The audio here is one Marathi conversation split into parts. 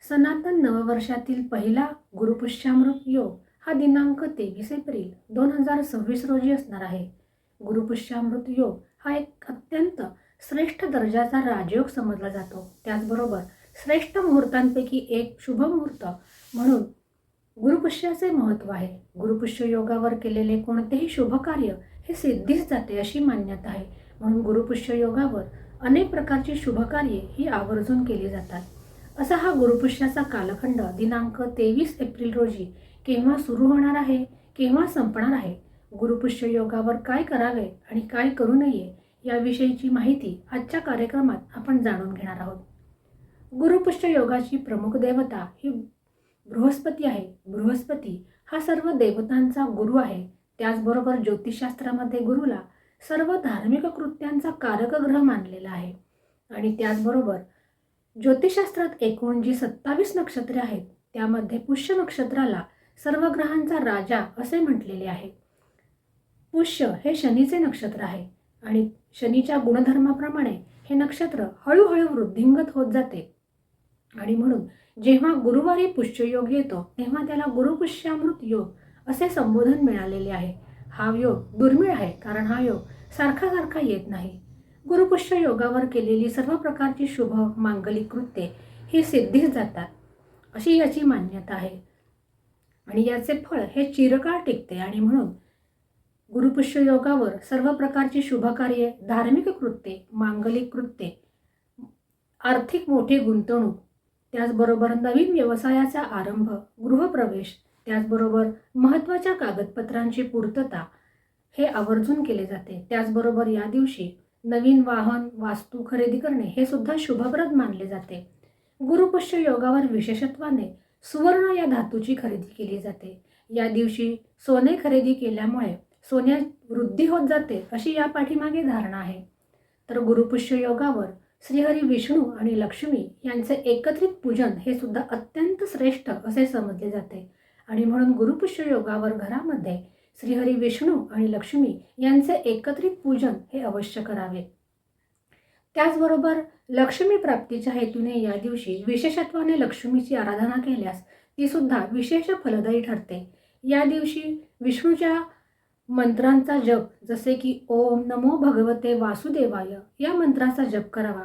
सनातन नववर्षातील पहिला गुरुपुष्यामृत योग हा दिनांक 23 एप्रिल 2026 रोजी असणार आहे. गुरुपुष्यामृत योग हा एक अत्यंत श्रेष्ठ दर्जाचा राजयोग समजला जातो. त्याचबरोबर श्रेष्ठ मुहूर्तांपैकी एक शुभ मुहूर्त म्हणून गुरुपुष्याचे महत्त्व आहे. गुरुपुष्य योगावर केलेले कोणतेही शुभ कार्य हे सिद्धीस जाते अशी मान्यता आहे. म्हणून गुरुपुष्य योगावर अनेक प्रकारची शुभ कार्ये ही आवर्जून केली जातात. असा हा गुरुपुष्याचा कालखंड दिनांक 23 एप्रिल रोजी केव्हा सुरू होणार आहे, केव्हा संपणार आहे, गुरुपुष्य योगावर काय करावे आणि काय करू नये याविषयीची माहिती आजच्या कार्यक्रमात आपण जाणून घेणार आहोत. गुरुपुष्य योगाची प्रमुख देवता ही बृहस्पती आहे. बृहस्पती हा सर्व देवतांचा गुरु आहे. त्याचबरोबर ज्योतिषशास्त्रामध्ये गुरुला सर्व धार्मिक कृत्यांचा कारक ग्रह मानलेला आहे. आणि त्याचबरोबर ज्योतिषशास्त्रात एकूण जी 27 नक्षत्रे आहेत त्यामध्ये पुष्य नक्षत्राला सर्व ग्रहांचा राजा असे म्हटलेले आहे. पुष्य हे शनीचे नक्षत्र आहे आणि शनीच्या गुणधर्माप्रमाणे हे नक्षत्र हळूहळू वृद्धिंगत होत जाते आणि म्हणून जेव्हा गुरुवारी पुष्ययोग येतो तेव्हा त्याला गुरुपुष्यामृत योग असे संबोधन मिळालेले आहे. हा योग दुर्मिळ आहे कारण हा योग सारखा सारखा येत नाही. गुरुपुष्य योगावर केलेली सर्व प्रकारची शुभ मांगलिक कृत्ये ही सिद्धीस जातात अशी याची मान्यता आहे आणि याचे फळ हे चिरकाळ टिकते. आणि म्हणून गुरुपुष्य योगावर सर्व प्रकारची शुभ कार्ये, धार्मिक कृत्ये, मांगलिक कृत्ये, आर्थिक मोठी गुंतवणूक, त्याचबरोबर नवीन व्यवसायाचा आरंभ, गृहप्रवेश, त्याचबरोबर महत्त्वाच्या कागदपत्रांची पूर्तता हे आवर्जून केले जाते. त्याचबरोबर या दिवशी नवीन वाहन, वास्तू खरेदी करणे हे सुद्धा शुभप्रद मानले जाते. गुरुपुष्य योगावर विशेषत्वाने सुवर्ण या धातूची खरेदी केली जाते. या दिवशी सोने खरेदी केल्यामुळे सोन्यात वृद्धी होत जाते अशी या पाठीमागे धारणा आहे. तर गुरुपुष्य योगावर श्रीहरी विष्णू आणि लक्ष्मी यांचे एकत्रित पूजन हे सुद्धा अत्यंत श्रेष्ठ असे समजले जाते आणि म्हणून गुरुपुष्य योगावर घरामध्ये श्रीहरी विष्णू आणि लक्ष्मी यांचे एकत्रित पूजन हे अवश्य करावे. त्याचबरोबर लक्ष्मी प्राप्तीच्या हेतूने या दिवशी विशेषत्वाने लक्ष्मीची आराधना केल्यास ती सुद्धा विशेष फलदायी ठरते. या दिवशी विष्णूच्या मंत्रांचा जप जसे की ओम नमो भगवते वासुदेवाय या मंत्राचा जप करावा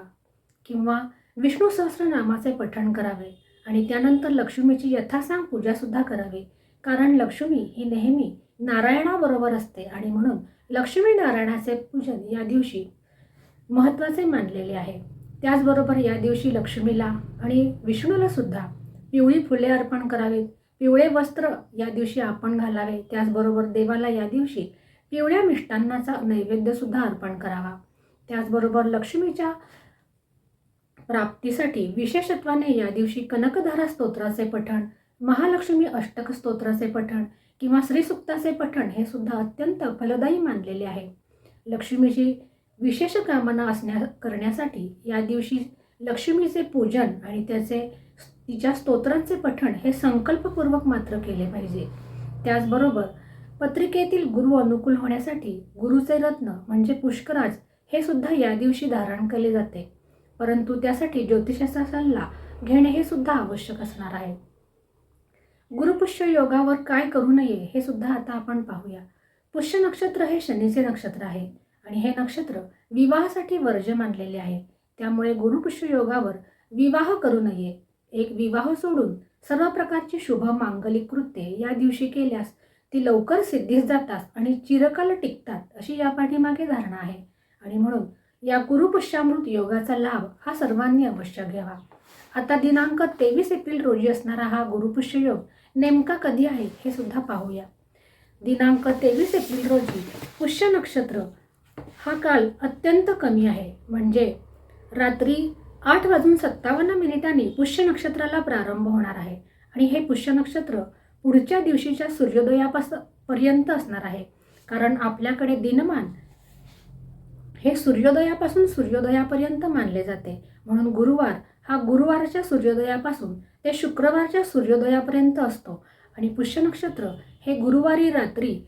किंवा विष्णू सहस्रनामाचे पठण करावे आणि त्यानंतर लक्ष्मीची यथासांग पूजासुद्धा करावी. कारण लक्ष्मी ही नेहमी नारायणाबरोबर असते आणि म्हणून लक्ष्मी नारायणाचे पूजन या दिवशी महत्त्वाचे मानलेले आहे. त्याचबरोबर या दिवशी लक्ष्मीला आणि विष्णूला सुद्धा पिवळी फुले अर्पण करावीत, पिवळे वस्त्र या दिवशी आपण घालावे. त्याचबरोबर देवाला या दिवशी पिवळ्या मिष्टान्नाचा नैवेद्यसुद्धा अर्पण करावा. त्याचबरोबर लक्ष्मीच्या प्राप्तीसाठी विशेषत्वाने या दिवशी कनकधारा स्तोत्राचे पठण, महालक्ष्मी अष्टक स्तोत्राचे पठण किंवा श्रीसुक्ताचे पठण हे सुद्धा अत्यंत फलदायी मानलेले आहे. लक्ष्मीची विशेष कामना करण्यासाठी या दिवशी लक्ष्मीचे पूजन आणि तिच्या स्तोत्रांचे पठण हे संकल्पपूर्वक मात्र केले पाहिजे. त्याचबरोबर पत्रिकेतील गुरु अनुकूल होण्यासाठी गुरुचे रत्न म्हणजे पुष्कराज हे सुद्धा या दिवशी धारण केले जाते, परंतु त्यासाठी ज्योतिषाचा सल्ला घेणे हे सुद्धा आवश्यक असणार आहे. गुरुपुष्य योगावर काय करू नये हे सुद्धा आता आपण पाहूया. पुष्य नक्षत्र हे शनीचे नक्षत्र आहे आणि हे नक्षत्र विवाहासाठी वर्ज्य मानलेले आहे. त्यामुळे गुरुपुष्य योगावर विवाह करू नये. एक विवाह सोडून सर्व प्रकारची शुभ मांगलिक कृत्ये या दिवशी केल्यास ती लवकर सिद्धीस जातात आणि चिरकाल टिकतात अशी या पाठीमागे धारणा आहे आणि म्हणून या गुरुपुष्यामृत योगाचा लाभ हा सर्वांनी अवश्य घ्यावा. आता दिनांक 23 एप्रिल रोजी असणारा हा गुरुपुष्य योग नेमका कधी आहे हे सुद्धा पाहूया. दिनांक 23 एप्रिल रोजी पुष्य नक्षत्र हा काल अत्यंत कमी आहे, म्हणजे रात्री 8:57 पुष्य नक्षत्राला प्रारंभ होणार आहे आणि हे पुष्य नक्षत्र पुढच्या दिवशीच्या सूर्योदयापर्यंत असणार आहे. कारण आपल्याकडे दिनमान हे सूर्योदयापासून सूर्योदयापर्यंत मानले जाते. म्हणून गुरुवार हा गुरुवारच्या सूर्योदयापासून ते शुक्रवारच्या सूर्योदयापर्यंत असतो आणि पुष्य नक्षत्र हे गुरुवारी रात्री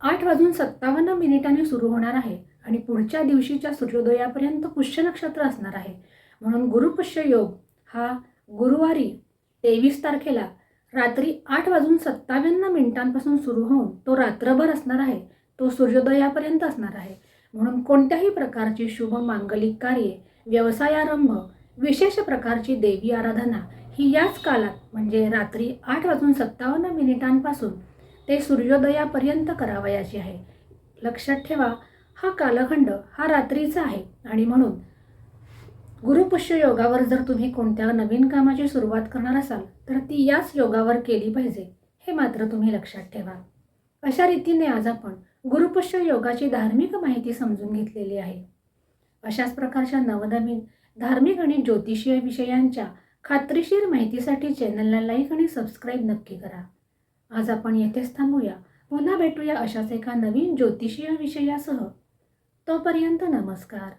8:57 सुरू होणार आहे आणि पुढच्या दिवशीच्या सूर्योदयापर्यंत पुष्य नक्षत्र असणार आहे. म्हणून गुरुपुष्य योग हा गुरुवारी 23 तारखेला रात्री 8:57 सुरू होऊन तो रात्रभर असणार आहे. तो सूर्योदयापर्यंत असणार आहे. म्हणून कोणत्याही प्रकारची शुभ मांगलिक कार्ये, व्यवसायारंभ, विशेष प्रकारची देवी आराधना ही याच कालात म्हणजे रात्री 8:57 ते सूर्योदयापर्यंत करावयाची आहे. लक्षात ठेवा, हा कालखंड हा रात्रीचा आहे आणि म्हणून गुरुपुष्य योगावर जर तुम्ही कोणत्या नवीन कामाची सुरुवात करणार असाल तर ती याच योगावर केली पाहिजे, हे मात्र तुम्ही लक्षात ठेवा. अशा रीतीने आज आपण गुरुपुष्य योगाची धार्मिक माहिती समजून घेतलेली आहे. अशाच प्रकारच्या नवनवीन धार्मिक आणि ज्योतिषीय विषयांच्या खात्रीशीर माहितीसाठी चॅनलला लाईक आणि सबस्क्राईब नक्की करा. आज आपण येथेच थांबूया. पुन्हा भेटूया अशाच एका नवीन ज्योतिषीय विषयासह. तोपर्यंत नमस्कार.